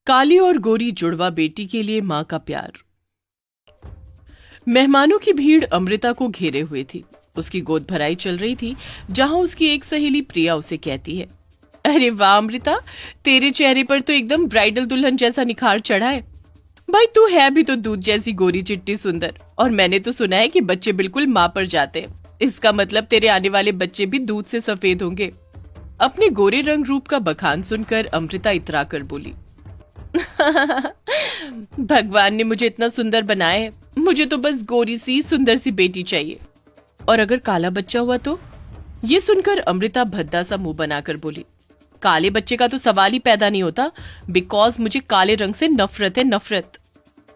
काली और गोरी जुड़वा बेटी के लिए मां का प्यार। मेहमानों की भीड़ अमृता को घेरे हुए थी। उसकी गोद भराई चल रही थी, जहां उसकी एक सहेली प्रिया उसे कहती है, अरे वाह अमृता, तेरे चेहरे पर तो एकदम ब्राइडल दुल्हन जैसा निखार चढ़ा है। भाई तू है भी तो दूध जैसी गोरी चिट्टी सुंदर, और मैंने तो सुना है कि बच्चे बिल्कुल माँ पर जाते हैं। इसका मतलब तेरे आने वाले बच्चे भी दूध से सफेद होंगे। अपने गोरे रंग रूप का बखान सुनकर अमृता इतरा कर बोली, भगवान ने मुझे इतना सुंदर बनाया है, मुझे तो बस गोरी सी सुंदर सी बेटी चाहिए। और अगर काला बच्चा हुआ तो? ये सुनकर अमृता भद्दा सा मुंह बनाकर बोली, काले बच्चे का तो सवाल ही पैदा नहीं होता, बिकॉज मुझे काले रंग से नफरत है, नफरत।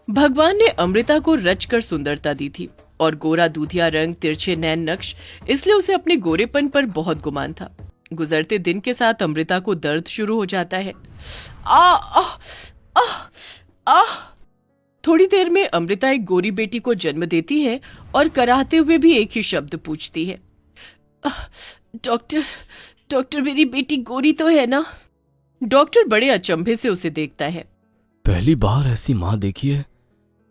भगवान ने अमृता को रच कर सुंदरता दी थी, और गोरा दूधिया रंग, तिरछे नैन नक्श, इसलिए उसे अपने गोरेपन पर बहुत गुमान था। गुजरते दिन के साथ अमृता को दर्द शुरू हो जाता है। आ आ आ आ थोड़ी देर में अमृता एक गोरी बेटी को जन्म देती है और कराहते हुए भी एक ही शब्द पूछती है, डॉक्टर, डॉक्टर मेरी बेटी गोरी तो है ना? डॉक्टर बड़े अचंभे से उसे देखता है। पहली बार ऐसी माँ देखी है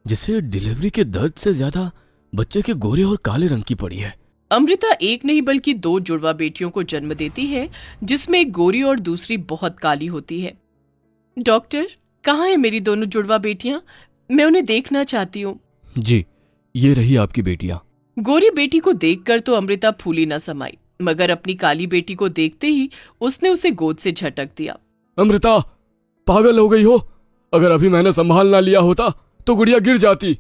जिसे डिलीवरी के दर्द से ज्यादा बच्चे के गोरे और काले रंग की पड़ी है। अमृता एक नहीं बल्कि 2 जुड़वा बेटियों को जन्म देती है, जिसमें एक गोरी और दूसरी बहुत काली होती है। डॉक्टर, कहाँ है मेरी दोनों जुड़वा बेटियां? मैं उन्हें देखना चाहती हूँ। जी, ये रही आपकी बेटियां। गोरी बेटी को देखकर तो अमृता फूली न समाई, मगर अपनी काली बेटी को देखते ही उसने उसे गोद से झटक दिया। अमृता, पागल हो गई हो? अगर अभी मैंने संभाल ना लिया होता तो गुड़िया गिर जाती।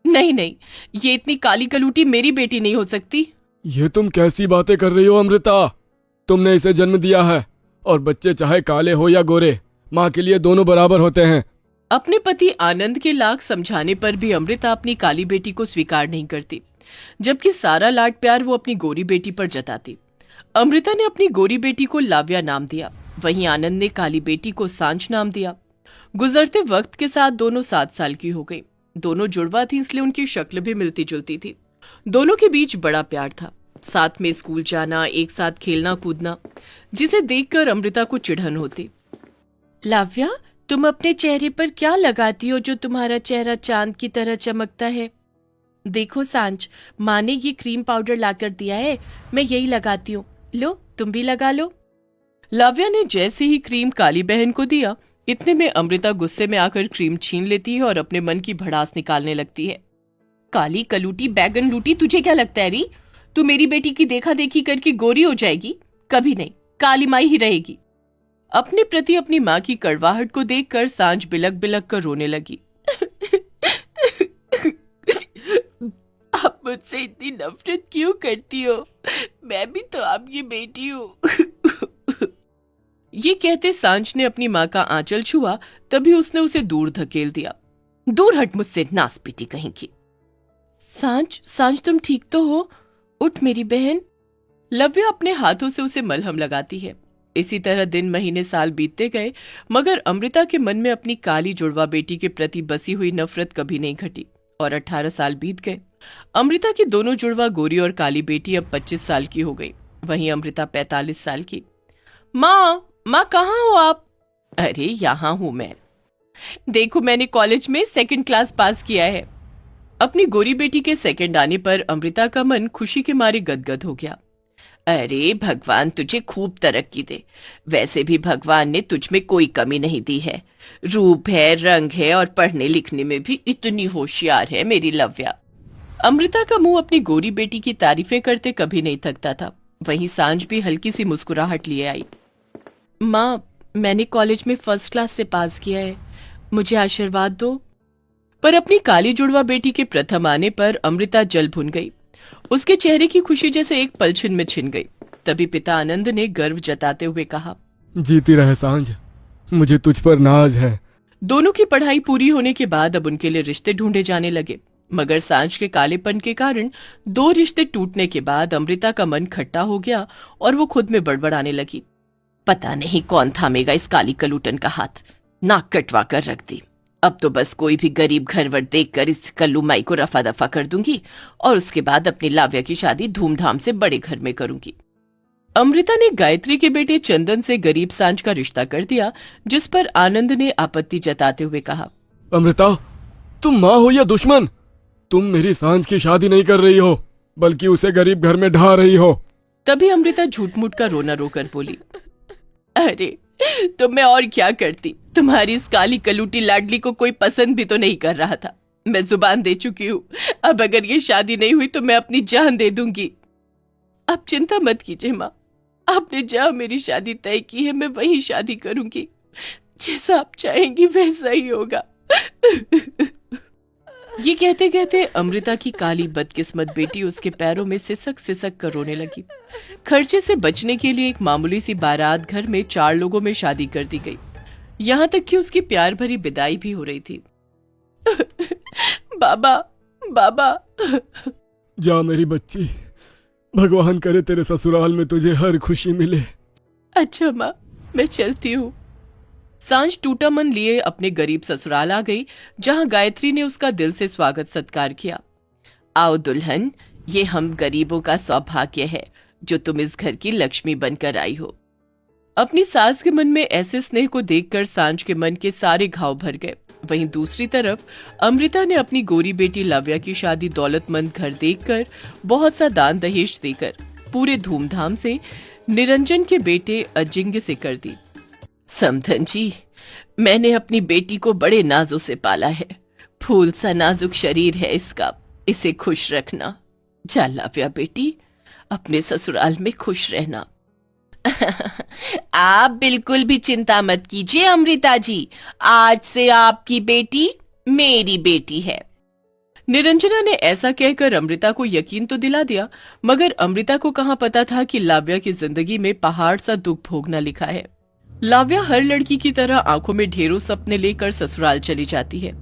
नहीं नहीं, ये इतनी काली कलूटी मेरी बेटी नहीं हो सकती। ये तुम कैसी बातें कर रही हो अमृता? तुमने इसे जन्म दिया है, और बच्चे चाहे काले हो या गोरे, माँ के लिए दोनों बराबर होते हैं। अपने पति आनंद के लाख समझाने पर भी अमृता अपनी काली बेटी को स्वीकार नहीं करती, जबकि सारा लाड प्यार वो अपनी गोरी बेटी पर जताती। अमृता ने अपनी गोरी बेटी को लाव्या नाम दिया, वहीं आनंद ने काली बेटी को सांझ नाम दिया। गुजरते वक्त के साथ दोनों 7 साल की हो गई। दोनों जुड़वा थी, इसलिए उनकी शक्ल भी मिलती जुलती थी। दोनों के बीच बड़ा प्यार था, साथ में स्कूल जाना, एक साथ खेलना कूदना, जिसे देखकर अमृता को चिढ़न होती। लाव्या, तुम अपने चेहरे पर क्या लगाती हो जो तुम्हारा चेहरा चांद की तरह चमकता है? देखो सांझ, माँ ने ये क्रीम पाउडर लाकर दिया है, मैं यही लगाती हूँ, लो तुम भी लगा लो। लाव्या ने जैसे ही क्रीम काली बहन को दिया, इतने में अमृता गुस्से में आकर क्रीम छीन लेती है और अपने मन की भड़ास निकालने लगती है। काली कलूटी बैगन लूटी, तुझे क्या लगता है री? तू मेरी बेटी की देखा देखी करके गोरी हो जाएगी? कभी नहीं, काली माई ही रहेगी। अपने प्रति अपनी माँ की कड़वाहट को देखकर सांझ बिलक बिलक कर रोने लगी। आप मुझसे इतनी नफरत क्यों करती हो? मैं भी तो आपकी बेटी हूँ। ये कहते सांझ ने अपनी माँ का आंचल छुआ, तभी उसने उसे दूर धकेल दिया। दूर हट मुझसे, नासपीटी कहीं की। सांझ, सांझ तुम ठीक तो हो? उठ मेरी बहन। लव्या अपने हाथों से उसे मलहम लगाती है। इसी तरह दिन महीने साल बीतते गए, मगर अमृता के मन में अपनी काली जुड़वा बेटी के प्रति बसी हुई नफरत कभी नहीं घटी, और 18 साल बीत गए। अमृता की दोनों जुड़वा गोरी और काली बेटी अब 25 साल की हो गई, वहीं अमृता 45 साल की। माँ, माँ कहाँ हो आप? अरे यहाँ हूं मैं। देखो, मैंने कॉलेज में 2nd क्लास पास किया है। अपनी गोरी बेटी के 2nd आने पर अमृता का मन खुशी के मारे गदगद हो गया। अरे भगवान तुझे खूब तरक्की दे। वैसे भी भगवान ने तुझ में कोई कमी नहीं दी है। रूप है, रंग है, और पढ़ने लिखने में भी इतनी होशियार है मेरी लव्या। अमृता का मुंह अपनी गोरी बेटी की तारीफें करते कभी नहीं थकता था। वहीं सांझ भी हल्की सी मुस्कुराहट लिए आई। माँ, मैंने कॉलेज में 1st क्लास से पास किया है, मुझे आशीर्वाद दो। पर अपनी काली जुड़वा बेटी के प्रथम आने पर अमृता जल भुन गई। उसके चेहरे की खुशी जैसे एक पलछिन में छिन गई। तभी पिता आनंद ने गर्व जताते हुए कहा, जीती रहे सांझ, मुझे तुझ पर नाज है। दोनों की पढ़ाई पूरी होने के बाद अब उनके लिए रिश्ते ढूंढे जाने लगे, मगर सांझ के कालेपन के कारण 2 रिश्ते टूटने के बाद अमृता का मन खट्टा हो गया और वो खुद में बड़बड़ाने लगी। पता नहीं कौन थामेगा इस काली कलूटन का हाथ, नाक कटवा कर रख दी। अब तो बस कोई भी गरीब घरवर देखकर इस कल्लू माई को रफा दफा कर दूंगी, और उसके बाद अपनी लाव्या की शादी धूमधाम से बड़े घर में करूंगी। अमृता ने गायत्री के बेटे चंदन से गरीब सांझ का रिश्ता कर दिया, जिस पर आनंद ने आपत्ति जताते हुए कहा, अमृता, तुम माँ हो या दुश्मन? तुम मेरी सांझ की शादी नहीं कर रही हो, बल्कि उसे गरीब घर में ढा रही हो। तभी अमृता झूठ मूठ का रोना रोकर बोली, अरे तो मैं और क्या करती, तुम्हारी इस काली कलूटी लाडली को कोई पसंद भी तो नहीं कर रहा था। मैं जुबान दे चुकी हूँ, अब अगर ये शादी नहीं हुई तो मैं अपनी जान दे दूंगी। आप चिंता मत कीजिए माँ, आपने जहाँ मेरी शादी तय की है मैं वहीं शादी करूंगी, जैसा आप चाहेंगी वैसा ही होगा। ये कहते कहते अमृता की काली बदकिस्मत बेटी उसके पैरों में सिसक सिसक कर रोने लगी। खर्चे से बचने के लिए एक मामूली सी बारात घर में 4 लोगों में शादी कर दी गई। यहाँ तक कि उसकी प्यार भरी विदाई भी हो रही थी। बाबा, बाबा। जा मेरी बच्ची, भगवान करे तेरे ससुराल में तुझे हर खुशी मिले। अच्छा माँ, मैं चलती हूँ। सांझ टूटा मन लिए अपने गरीब ससुराल आ गई, जहाँ गायत्री ने उसका दिल से स्वागत सत्कार किया। आओ दुल्हन, ये हम गरीबों का सौभाग्य है जो तुम इस घर की लक्ष्मी बनकर आई हो। अपनी सास के मन में ऐसे स्नेह को देखकर सांझ के मन के सारे घाव भर गए। वहीं दूसरी तरफ अमृता ने अपनी गोरी बेटी लाव्या की शादी दौलतमंद घर देखकर, बहुत सा दान दहेज देकर पूरे धूमधाम से निरंजन के बेटे अजिंक्य से कर दी। समधन जी, मैंने अपनी बेटी को बड़े नाजों से पाला है। फूल सा नाजुक शरीर है इसका, इसे खुश रखना। जा लाव्या बेटी, अपने ससुराल में खुश रहना। आप बिल्कुल भी चिंता मत कीजिए अमृता जी, आज से आपकी बेटी मेरी बेटी है। निरंजना ने ऐसा कहकर अमृता को यकीन तो दिला दिया, मगर अमृता को कहाँ पता था कि लाव्या की जिंदगी में पहाड़ सा दुख भोगना लिखा है। लाव्या हर लड़की की तरह आंखों में ढेरों सपने लेकर ससुराल चली जाती है,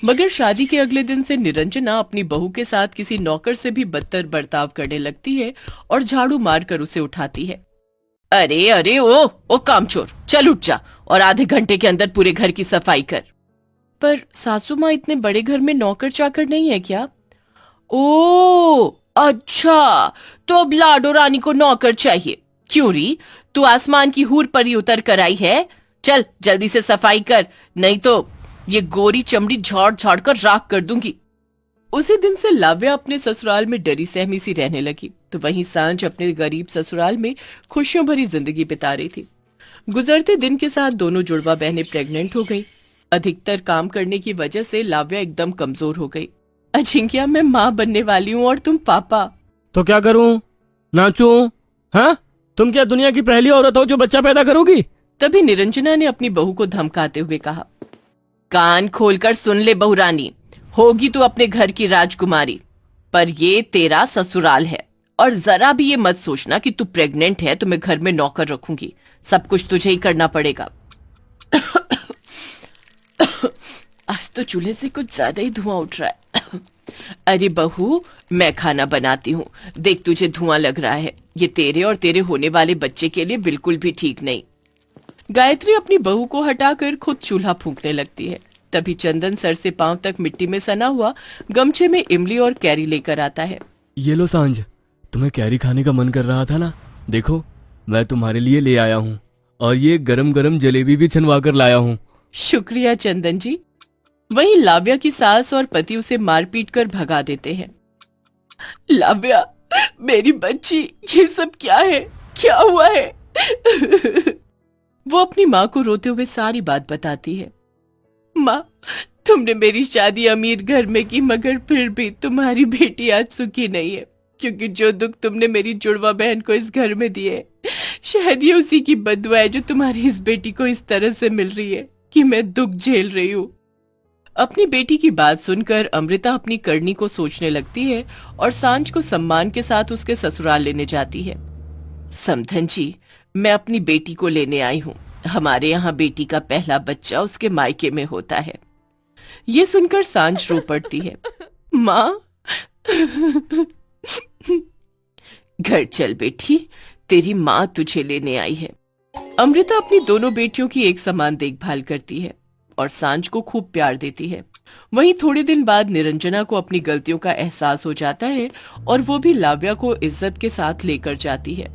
मगर शादी के अगले दिन से निरंजना अपनी बहू के साथ किसी नौकर से भी बदतर बर्ताव करने लगती है और झाड़ू मारकर उसे उठाती है। अरे अरे ओ कामचोर, चल उठ जा और आधे घंटे के अंदर पूरे घर की सफाई कर। पर सासू माँ, इतने बड़े घर में नौकर चाकर नहीं है क्या? ओ अच्छा, तो अब लाडो रानी को नौकर चाहिए। क्यों री, तू आसमान की हूर पर ही उतर कर आई है? चल जल्दी से सफाई कर, नहीं तो ये गोरी चमड़ी झाड़ झाड़ कर राख कर दूंगी। उसी दिन से लाव्या अपने ससुराल में डरी सहमी सी रहने लगी, तो वहीं सांझ अपने गरीब ससुराल में खुशियों भरी जिंदगी बिता रही थी। गुजरते दिन के साथ दोनों जुड़वा बहनें प्रेग्नेंट हो गई। अधिकतर काम करने की वजह से लाव्या एकदम कमजोर हो गई। अजिंक्य, मैं माँ बनने वाली हूँ और तुम पापा। तो क्या करूं? नाचूं? हाँ, तुम क्या दुनिया की पहली औरत हो जो बच्चा पैदा करोगी? तभी निरंजना ने अपनी बहू को धमकाते हुए कहा, कान खोलकर सुन ले बहुरानी, होगी तू अपने घर की राजकुमारी, पर ये तेरा ससुराल है, और जरा भी ये मत सोचना कि तू प्रेग्नेंट है तो मैं घर में नौकर रखूंगी। सब कुछ तुझे ही करना पड़ेगा। आज तो चूल्हे से कुछ ज्यादा ही धुआं उठ रहा है। अरे बहू, मैं खाना बनाती हूँ, देख तुझे धुआं लग रहा है। ये तेरे और तेरे होने वाले बच्चे के लिए बिल्कुल भी ठीक नहीं। गायत्री अपनी बहू को हटाकर खुद चूल्हा फूंकने लगती है। तभी चंदन सर से पांव तक मिट्टी में सना हुआ गमछे में इमली और कैरी लेकर आता है। ये लो सांझ, तुम्हें कैरी खाने का मन कर रहा था ना, देखो मैं तुम्हारे लिए ले आया हूँ, और ये गरम गरम जलेबी भी छनवा कर लाया हूँ। शुक्रिया चंदन जी। वहीं लाव्या की सास और पति उसे मार पीट कर भगा देते हैं। लाव्या, मेरी बच्ची, ये सब क्या है? क्या हुआ है? वो अपनी माँ को रोते हुए सारी बात बताती है। माँ, तुमने मेरी शादी अमीर घर में की, मगर फिर भी तुम्हारी बेटी आज सुखी नहीं है, क्योंकि जो दुख तुमने मेरी जुड़वा बहन को इस घर में दिए, शायद ये उसी की बददुआ है जो तुम्हारी इस बेटी को इस तरह से मिल रही है कि मैं दुख झेल रही हूँ। अपनी बेटी की बात सुनकर अमृता अपनी करनी को सोचने लगती है और सांझ को सम्मान के साथ उसके ससुराल लेने जाती है। समधन जी, मैं अपनी बेटी को लेने आई हूँ। हमारे यहाँ बेटी का पहला बच्चा उसके मायके में होता है। ये सुनकर सांझ रो पड़ती है। माँ, घर चल बेटी, तेरी माँ तुझे लेने आई है। अमृता अपनी दोनों बेटियों की एक समान देखभाल करती है और सांझ को खूब प्यार देती है। वहीं थोड़े दिन बाद निरंजना को अपनी गलतियों का एहसास हो जाता है और वो भी लाव्या को इज्जत के साथ लेकर जाती है।